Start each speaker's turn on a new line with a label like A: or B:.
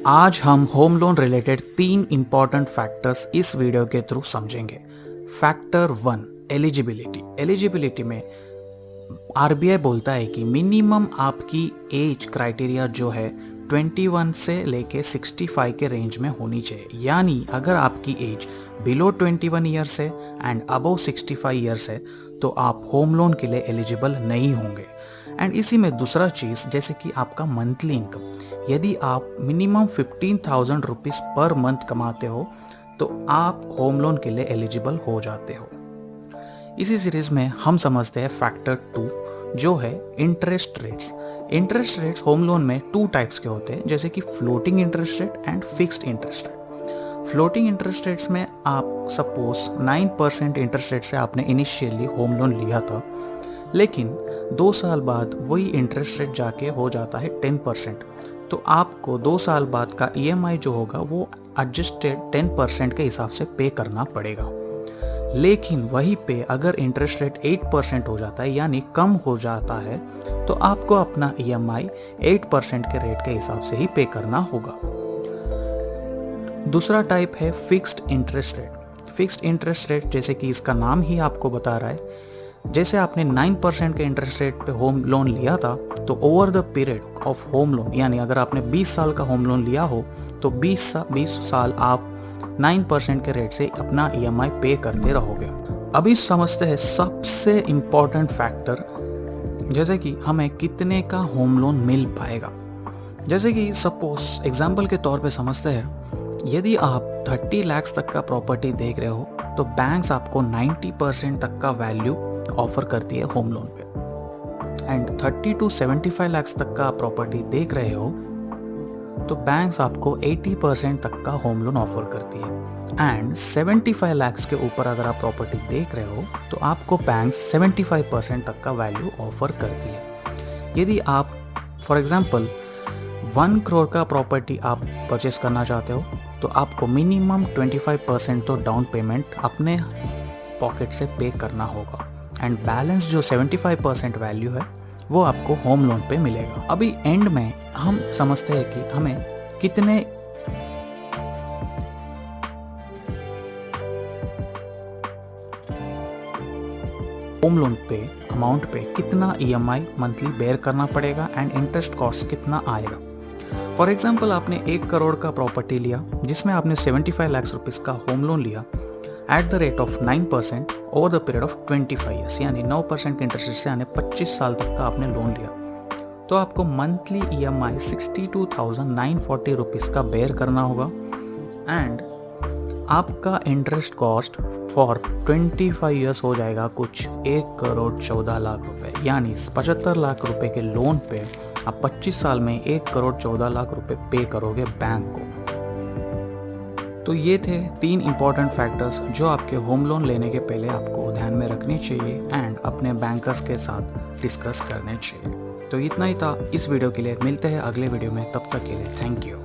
A: आज हम home loan related 3 important factors इस वीडियो के थ्रू समझेंगे। Factor 1, eligibility. एलिजिबिलिटी में आरबीआई बोलता है कि मिनिमम आपकी एज क्राइटेरिया जो है 21 से लेके 65 के रेंज में होनी चाहिए। यानी अगर आपकी एज बिलो 21 ईयर्स है एंड अबव 65 ईयर्स है तो आप होम लोन के लिए एलिजिबल नहीं होंगे। एंड इसी में दूसरा चीज़ जैसे कि आपका मंथली इनकम, यदि आप मिनिमम 15,000 रुपीज़ पर मंथ कमाते हो तो आप होम लोन के लिए एलिजिबल हो जाते हो। इसी सीरीज में हम समझते हैं फैक्टर 2 जो है interest rates. Interest rates home loan में 2 टाइप्स के होते हैं, जैसे कि floating interest rate and fixed interest rate. Floating interest rates में आप सपोज 9% इंटरेस्ट रेट से आपने इनिशियली होम लोन लिया था, लेकिन 2 साल बाद वही इंटरेस्ट रेट जाके हो जाता है 10%। तो आपको 2 साल बाद का ईएमआई जो होगा वो एडजस्टेड 10% के हिसाब से पे करना पड़ेगा। लेकिन वही पे अगर इंटरेस्ट रेट 8% हो जाता है यानी कम हो जाता है तो आपको अपना ईएमआई 8% के रेट के हिसाब से ही पे करना होगा। दूसरा टाइप है fixed interest rate. Fixed interest rate जैसे कि इसका नाम ही आपको बता रहा है, जैसे आपने 9% के इंटरेस्ट रेट पे होम लोन लिया था तो over the period of home loan, यानी अगर आपने 20 साल का होम लोन लिया हो तो 20 साल आप 9% के रेट से अपना ईएमआई पे करते रहोगे। अभी समझते हैं सबसे इम्पॉर्टेंट फैक्टर, जैसे कि हमें कितने का होम लोन मिल पाएगा। जैसे कि सपोज एग्जाम्पल के तौर पे समझते हैं, यदि आप 30 लाख तक का प्रॉपर्टी देख रहे हो तो बैंक्स आपको 90% तक का वैल्यू ऑफर करती है होम लोन पे। एंड 30 to 75 लाख तक का प्रॉपर्टी देख रहे हो तो बैंक्स आपको 80% तक का होम लोन ऑफर करती है। एंड 75 लाख के ऊपर अगर आप प्रॉपर्टी देख रहे हो तो आपको बैंक्स 75% तक का वैल्यू ऑफर करती है। यदि आप फॉर एग्जांपल 1 करोड़ का प्रॉपर्टी आप परचेस करना चाहते हो तो आपको मिनिमम 25% तो डाउन पेमेंट अपने पॉकेट से पे करना होगा एंड बैलेंस जो 75% वैल्यू है वो आपको होम लोन पे मिलेगा। अभी एंड में हम समझते हैं कि हमें कितने होम लोन पे अमाउंट पे कितना ईएमआई मंथली बेयर करना पड़ेगा एंड इंटरेस्ट कॉस्ट कितना आएगा। फॉर एग्जांपल आपने 1 करोड़ का प्रॉपर्टी लिया जिसमें आपने 75 लाख रुपीस का होम लोन लिया at the rate of 9% over the period of 25 years, यानी 9% इंटरेस्ट से यानी 25 साल तक का आपने लोन लिया, तो आपको मंथली ईएमआई 62,940 रुपीस का बेयर करना होगा एंड आपका इंटरेस्ट कॉस्ट फॉर 25 ईयर्स हो जाएगा कुछ 1 करोड़ 14 लाख रुपए, यानी 75 लाख रुपए के लोन पे आप 25 साल में 1 करोड़ 14 लाख रुपए पे करोगे बैंक को। तो ये थे 3 इंपॉर्टेंट फैक्टर्स जो आपके होम लोन लेने के पहले आपको ध्यान में रखनी चाहिए एंड अपने बैंकर्स के साथ डिस्कस करने चाहिए। तो इतना ही था इस वीडियो के लिए। मिलते हैं अगले वीडियो में, तब तक के लिए थैंक यू।